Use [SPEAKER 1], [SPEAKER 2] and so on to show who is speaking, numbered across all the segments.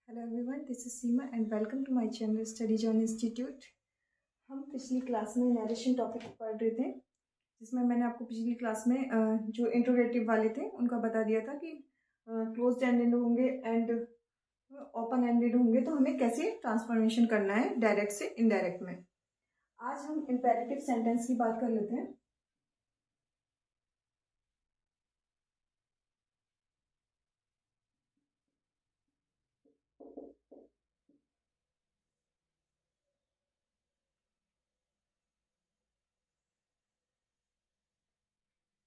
[SPEAKER 1] Hello everyone, this is Seema and welcome to my channel study John institute. हम पिछली class में narration topic पढ़ रहे थे, जिसमें मैंने आपको पिछली क्लास में जो इंट्रोगेटिव वाले थे उनका बता दिया था कि क्लोज्ड एंडेड होंगे एंड ओपन एंडेड होंगे तो हमें कैसे ट्रांसफॉर्मेशन करना है डायरेक्ट से इनडायरेक्ट में। आज हम इम्पेरेटिव सेंटेंस की बात कर लेते हैं।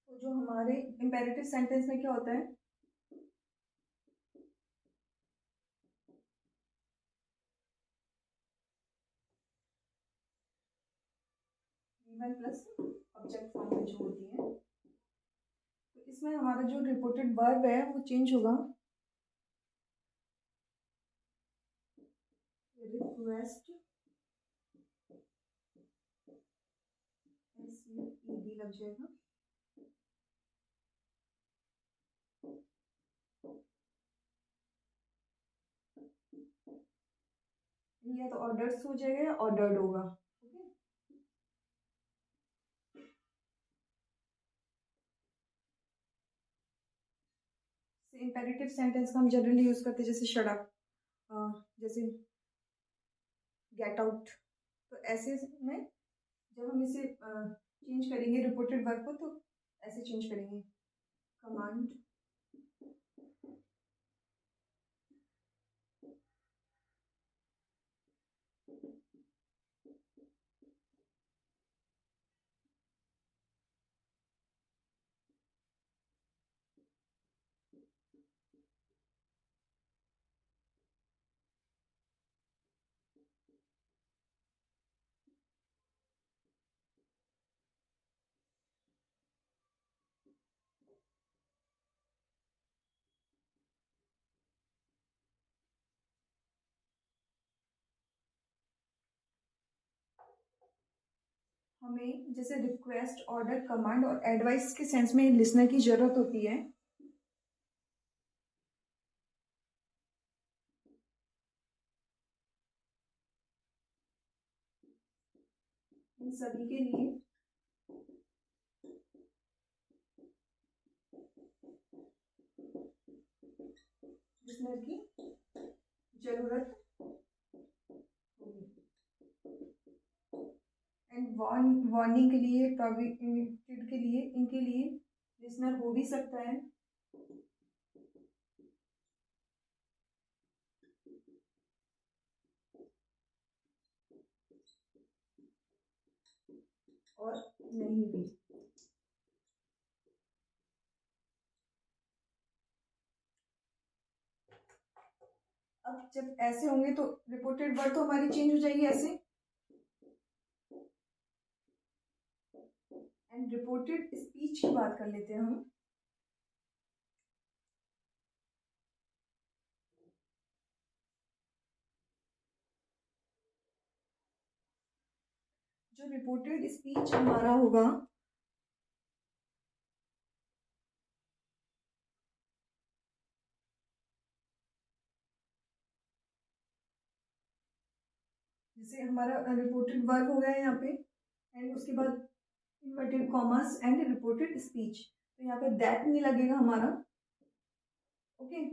[SPEAKER 1] तो जो हमारे इम्पेरेटिव सेंटेंस में क्या होता है, गिवन प्लस ऑब्जेक्ट फॉर्म में जो होती है, तो इसमें हमारा जो रिपोर्टेड वर्ब है वो चेंज होगा। रिक्वेस्ट SUED लग जाएगा। या तो ऑर्डर्स हो जाएगा या ऑर्डर्ड होगा। इम्पेरेटिव सेंटेंस का हम जनरली यूज करते हैं, जैसे शट अप, जैसे गेट आउट। तो ऐसे में जब हम इसे चेंज करेंगे रिपोर्टेड वर्ब को, तो ऐसे चेंज करेंगे। कमांड हमें जैसे रिक्वेस्ट, ऑर्डर, कमांड और एडवाइस के सेंस में लिसनर की जरूरत होती है। इन सभी के लिए लिसनर की जरूरत होगी। एंड वार्निंग के लिए, प्रोविडेड के लिए, इनके लिए लिसनर हो भी सकता है और नहीं भी। अब जब ऐसे होंगे तो रिपोर्टेड वर्ड तो हमारी चेंज हो जाएगी ऐसे। एंड रिपोर्टेड स्पीच की बात कर लेते हैं हम। जो रिपोर्टेड स्पीच हमारा होगा, जैसे हमारा रिपोर्टेड वर्ब हो गया यहाँ पे, एंड उसके बाद inverted commas and reported speech, तो यहाँ पे दैट नहीं लगेगा हमारा। Okay,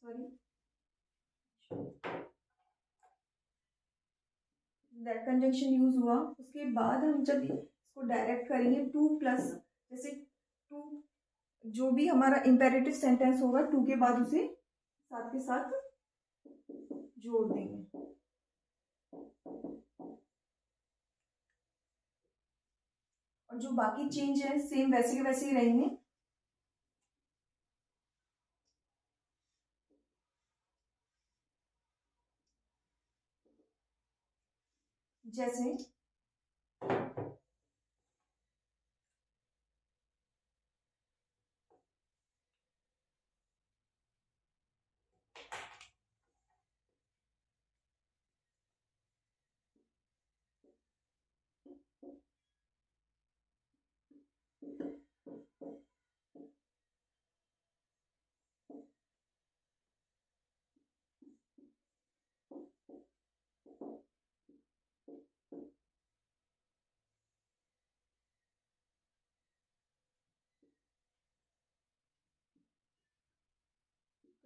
[SPEAKER 1] sorry, that conjunction use हुआ। उसके बाद हम जब इसको डायरेक्ट करेंगे टू प्लस, जैसे टू, जो भी हमारा इम्पेरेटिव सेंटेंस होगा टू के बाद उसे साथ के साथ जोड़ देंगे। और जो बाकी चेंज है सेम वैसे के वैसे ही रहेंगे। जैसे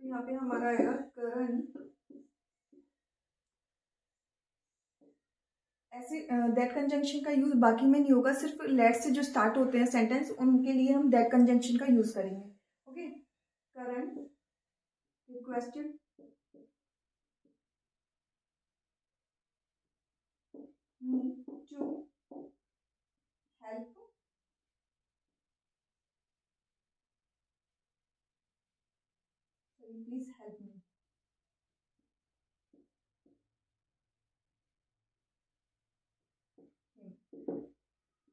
[SPEAKER 1] यहाँ पे हमारा आएगा करण। ऐसे दैट कंजंक्शन का यूज बाकी में नहीं होगा, सिर्फ लेट से जो स्टार्ट होते हैं सेंटेंस उनके लिए हम दैट कंजंक्शन का यूज करेंगे। Okay, Karan requested me to help please help me.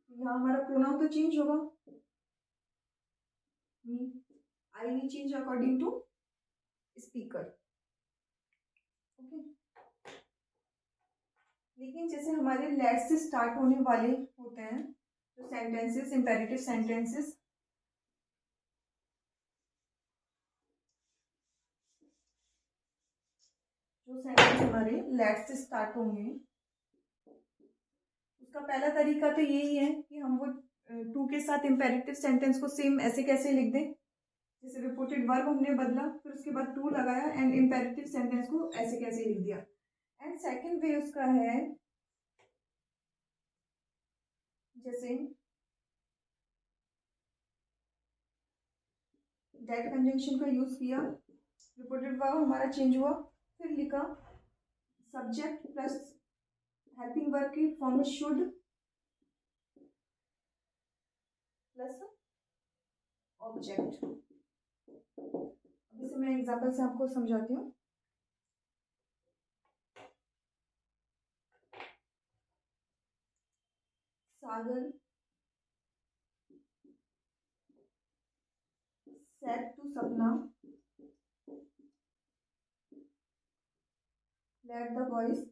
[SPEAKER 1] यहाँ हमारा प्रोनाउन तो चेंज होगा, me, I will change according to speaker. Okay, लेकिन जैसे हमारे लेट से स्टार्ट होने वाले होते हैं जो सेंटेंसेस, इंपेरेटिव सेंटेंसेस, जो सेंटेंस हमारे लेट से स्टार्ट होंगे उसका पहला तरीका तो यही है कि हम वो टू के साथ इंपेरेटिव सेंटेंस को सेम ऐसे कैसे लिख दें, जैसे रिपोर्टेड वर्ब हमने बदला फिर उसके बाद टू लगाया एंड इंपेरेटिव सेंटेंस को ऐसे कैसे लिख दिया। एंड सेकंड वे उसका है जैसे दैट कंजंक्शन का यूज किया, रिपोर्टेड वर्ब हमारा चेंज हुआ, फिर लिखा सब्जेक्ट प्लस हेल्पिंग वर्ब की फॉर्म में शुड प्लस ऑब्जेक्ट। अब इसे मैं एग्जांपल से आपको समझाती हूँ। सागर said to Sapna, let the boys play।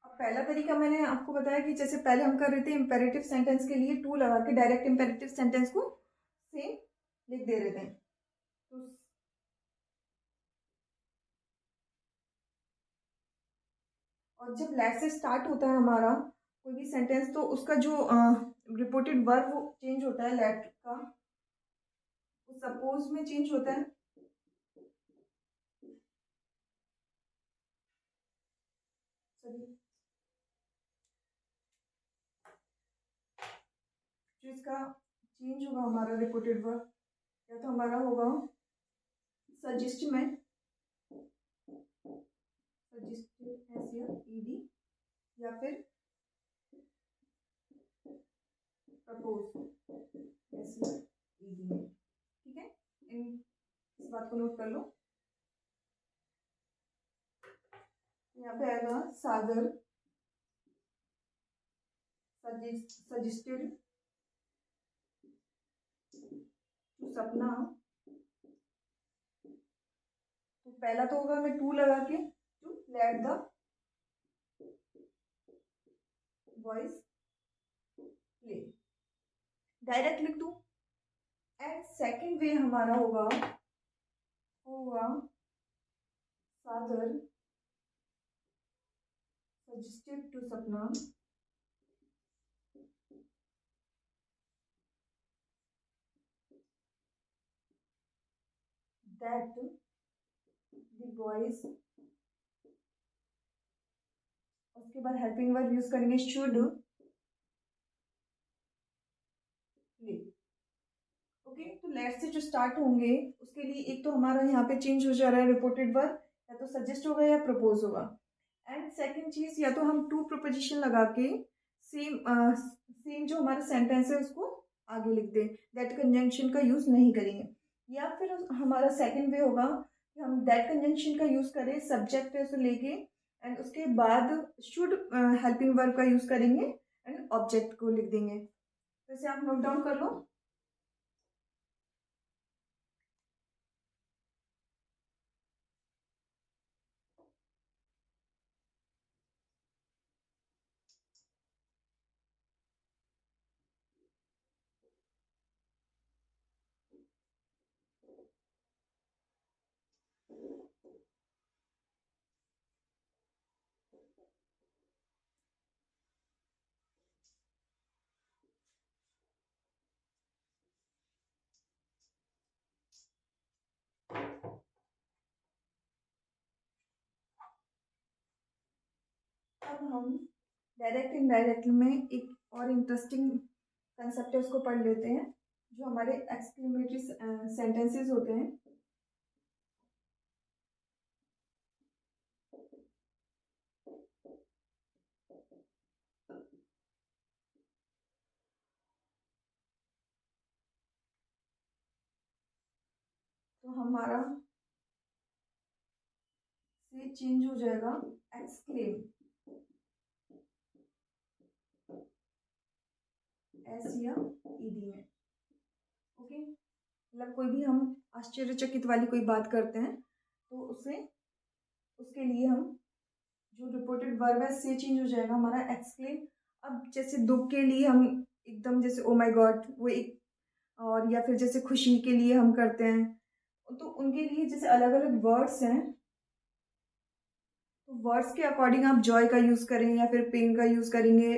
[SPEAKER 1] अब पहला तरीका मैंने आपको बताया कि जैसे पहले हम कर रहे थे इंपेरेटिव सेंटेंस के लिए टू लगा के डायरेक्ट इंपेरेटिव सेंटेंस को सेम लिख दे रहे थे। तो और जब लेट से स्टार्ट होता है हमारा कोई भी सेंटेंस तो उसका जो रिपोर्टेड वर्ब वो चेंज होता है लेट का, वो सपोज में चेंज होता है। जो इसका चेंज होगा हमारा रिपोर्टेड वर्ब या तो हमारा होगा सजेस्ट में, सजेस्टेड एस या ईडी, या फिर प्रपोज एस या ईडी में। ठीक है, इस बात को नोट कर लो। यहाँ पे आएगा सागर सजेस्टेड टू सपना, तो पहला तो होगा मैं टू लगा के to let the voice play, direct लिख दू। एंड सेकंड वे हमारा होगा Sagar suggested to Sapna that the boys, उसके बाद हेल्पिंग वर्ब यूज करेंगे शुड प्ले। ओके, तो लेट से जो स्टार्ट होंगे उसके लिए एक तो हमारा यहाँ पे चेंज हो जा रहा है रिपोर्टेड वर्ब, या तो सजेस्ट होगा या प्रपोज होगा। एंड सेकंड चीज, या तो हम टू प्रपोजिशन लगा के सेम जो हमारा सेंटेंस है उसको आगे लिख दें, दैट कंजंक्शन का यूज नहीं करेंगे। या फिर हमारा सेकंड वे होगा कि हम दैट कंजंक्शन का यूज करें सब्जेक्ट से लेके एंड उसके बाद शुड हेल्पिंग वर्ब का यूज करेंगे एंड ऑब्जेक्ट को लिख देंगे। तो इसे आप नोट डाउन कर लो। अब हम डायरेक्ट इनडायरेक्ट में एक और इंटरेस्टिंग कंसेप्ट है, उसको पढ़ लेते हैं, जो हमारे एक्सक्लेमेटरी सेंटेंसेस होते हैं। तो हमारा से चेंज हो जाएगा एक्सक्लेम, एस या ईडी में। ओके, मतलब कोई भी हम आश्चर्यचकित वाली कोई बात करते हैं तो उसे उसके लिए हम जो रिपोर्टेड वर्ब है से चेंज हो जाएगा हमारा एक्सक्लेम। अब जैसे दुख के लिए हम एकदम जैसे ओ माय गॉड वो एक, और या फिर जैसे खुशी के लिए हम करते हैं, तो उनके लिए जैसे अलग अलग वर्ड्स हैं, तो वर्ड्स के अकॉर्डिंग आप जॉय का यूज़ करें या फिर पेन का यूज़ करेंगे,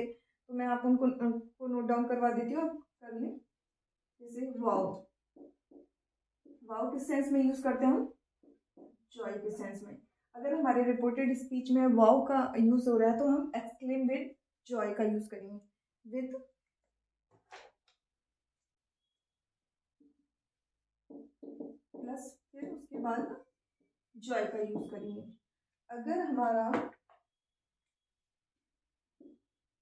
[SPEAKER 1] तो मैं आप उनको नोट डाउन करवा देती हूँ, आप कर लें। जैसे वाओ, वाओ किस सेंस में यूज़ करते हैं हम? जॉय के सेंस में। अगर हमारे रिपोर्टेड स्पीच में वाओ का यूज़ हो रहा है तो हम एक्सक्लेम विद जॉय का यूज़ करेंगे, विद प्लस फिर उसके बाद जॉय का यूज़ करेंगे। अगर हमारा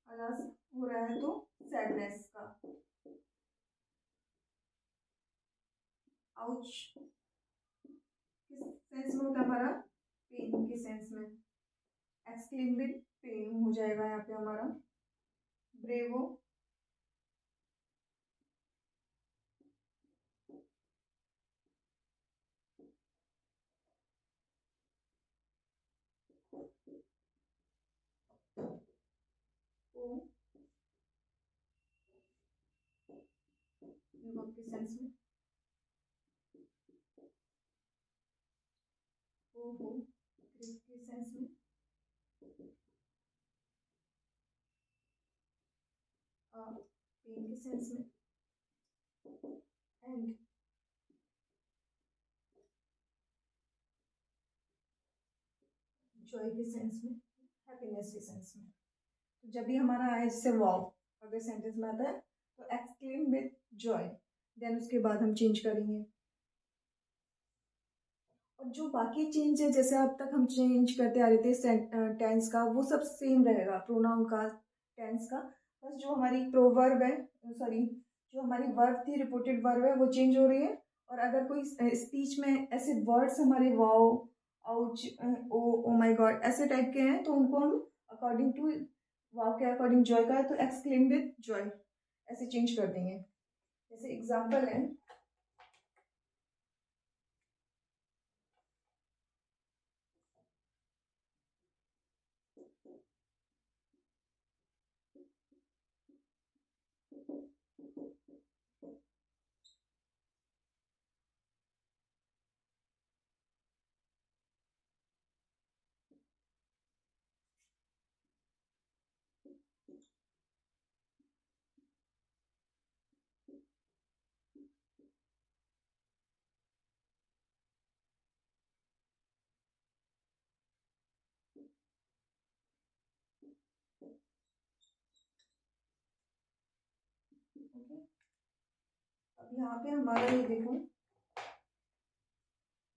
[SPEAKER 1] अलास हो रहा है तो सैडनेस का, आउच किस सेंस में होता है हमारा? पेन के सेंस में, एक्सक्लेम विद पेन हो जाएगा यहाँ पे हमारा। ब्रेवो, ओ के सेंस में, ओ हो के सेंस में, पेन के सेंस में, एंड जॉय के सेंस में, हैप्पीनेस के सेंस में। तो जब भी हमारा आए जैसे वाओ अगर सेंटेंस में आता है तो एक्सक्लेम विद जॉय, देन उसके बाद हम चेंज करेंगे। और जो बाकी चेंज है जैसे अब तक हम चेंज करते आ रहे थे टेंस का, वो सब सेम रहेगा, प्रोनाउन का, टेंस का। बस जो हमारी प्रोवर्ब है, सॉरी जो हमारी वर्ब थी, रिपोर्टेड वर्ब है, वो चेंज हो रही है। और अगर कोई स्पीच में ऐसे वर्ड्स हमारे wow, ouch, oh, oh my God ऐसे टाइप के हैं, तो उनको हम अकॉर्डिंग टू वाओ के अकॉर्डिंग जॉय का है तो एक्सक्लेम विद जॉय ऐसे चेंज कर देंगे। जैसे एग्जाम्पल है, ओके, अब यहाँ पे हमारा ये देखो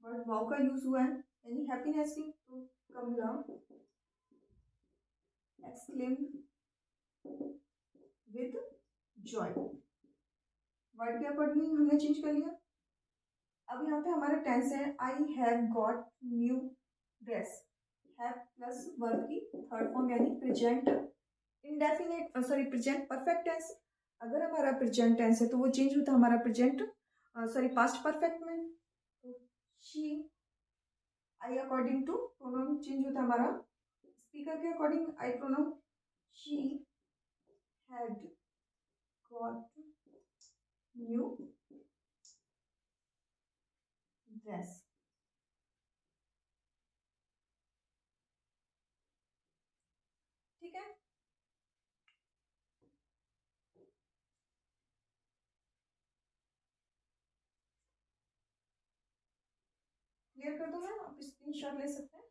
[SPEAKER 1] वर्ड वाओ का यूज हुआ है, यानी हैप्पीनेस की, तो Kamla exclaim with joy, word के अकॉर्डिंग हमने चेंज कर लिया। अब यहाँ पे हमारा टेंस है, I have got new dress, have plus verb की थर्ड फॉर्म यानी present indefinite, sorry present perfect tense. अगर हमारा प्रेजेंट टेंस है तो वो चेंज होता है हमारा प्रेजेंट, सॉरी पास्ट परफेक्ट में। तो she, I according to pronoun change होता है हमारा, स्पीकर के according I pronoun, she had got new dress. ठीक है, क्लियर कर दो मैं, आप स्क्रीनशॉट ले सकते हैं।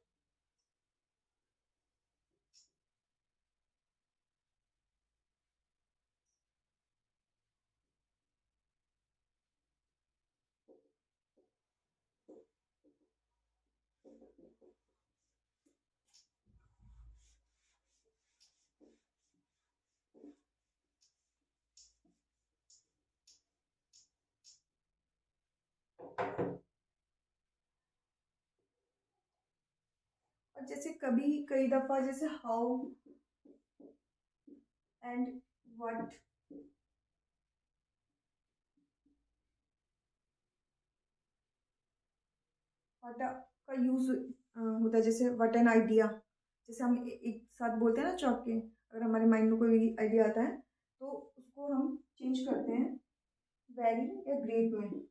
[SPEAKER 1] और जैसे कभी कई दफा जैसे हाउ एंड व्हाट, व्हाट का यूज होता है, जैसे व्हाट एन आइडिया। जैसे हम एक साथ बोलते हैं ना चौक के, अगर हमारे माइंड में कोई आइडिया आता है तो उसको हम चेंज करते हैं वेरी या ग्रेट में।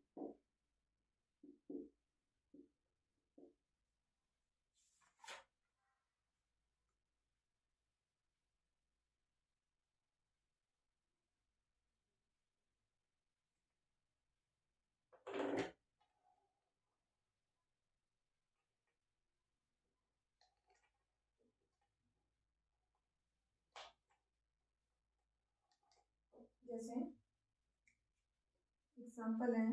[SPEAKER 1] जैसे एग्जाम्पल है,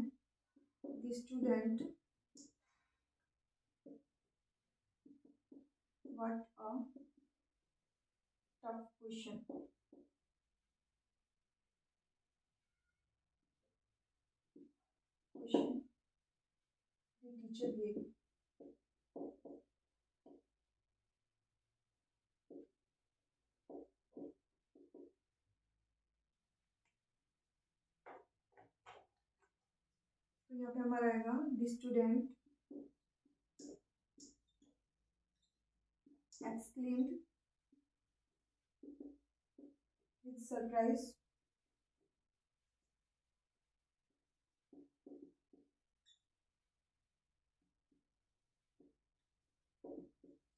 [SPEAKER 1] the student what a tough question, question the teacher gave. तो यहाँ पे हमारा आएगा the student exclaimed with surprise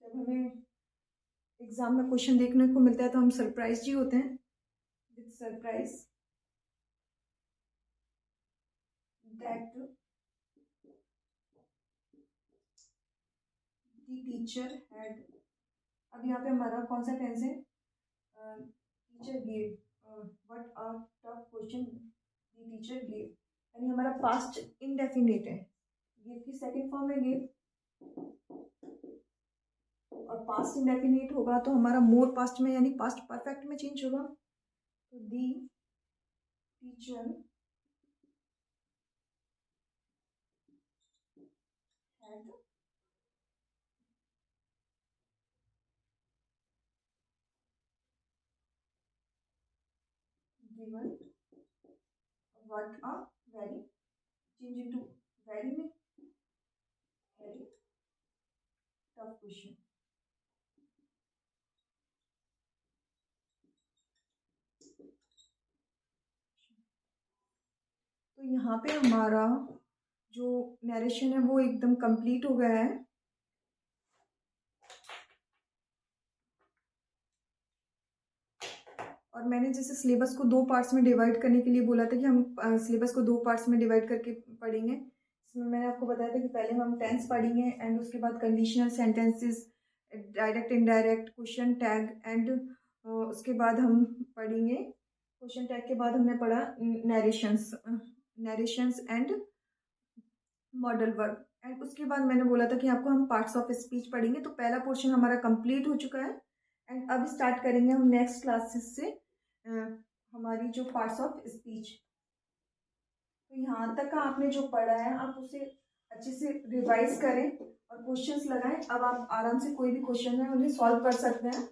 [SPEAKER 1] जब हमें एग्जाम में क्वेश्चन देखने को मिलता है तो हम सरप्राइज ही होते हैं। With surprise that the teacher had. अब यहाँ पे हमारा कौन सा टेंस है, teacher gave, what a tough question the teacher gave, यानी हमारा पास्ट इनडेफिनेट है। गिव की सेकंड फॉर्म है गिव, और पास्ट इंडेफिनिट होगा तो हमारा मोर पास्ट में यानी पास्ट परफेक्ट में चेंज होगा। तो the teacher had given what a very, change into very में, वेरी टफ क्वेश्चन। तो यहाँ पे हमारा जो नरेशन है वो एकदम कंप्लीट हो गया है। और मैंने जैसे सिलेबस को दो पार्ट्स में डिवाइड करने के लिए बोला था कि हम सिलेबस को दो पार्ट्स में डिवाइड करके पढ़ेंगे। इसमें मैंने आपको बताया था कि पहले हम टेंस पढ़ेंगे एंड उसके बाद conditional sentences, direct indirect, question tag and उसके बाद हम पढ़ेंगे, क्वेश्चन टैग के बाद हमने पढ़ा narrations and modal verb. And उसके बाद मैंने बोला था कि आपको हम पार्ट्स ऑफ स्पीच पढ़ेंगे। तो पहला पोर्शन हमारा कंप्लीट हो चुका है एंड अब स्टार्ट करेंगे हम नेक्स्ट क्लासेस से हमारी जो पार्ट्स ऑफ स्पीच। तो यहाँ तक का आपने जो पढ़ा है आप उसे अच्छे से रिवाइज करें और क्वेश्चंस लगाएं। अब आप आराम से कोई भी क्वेश्चन है उन्हें सॉल्व कर सकते हैं।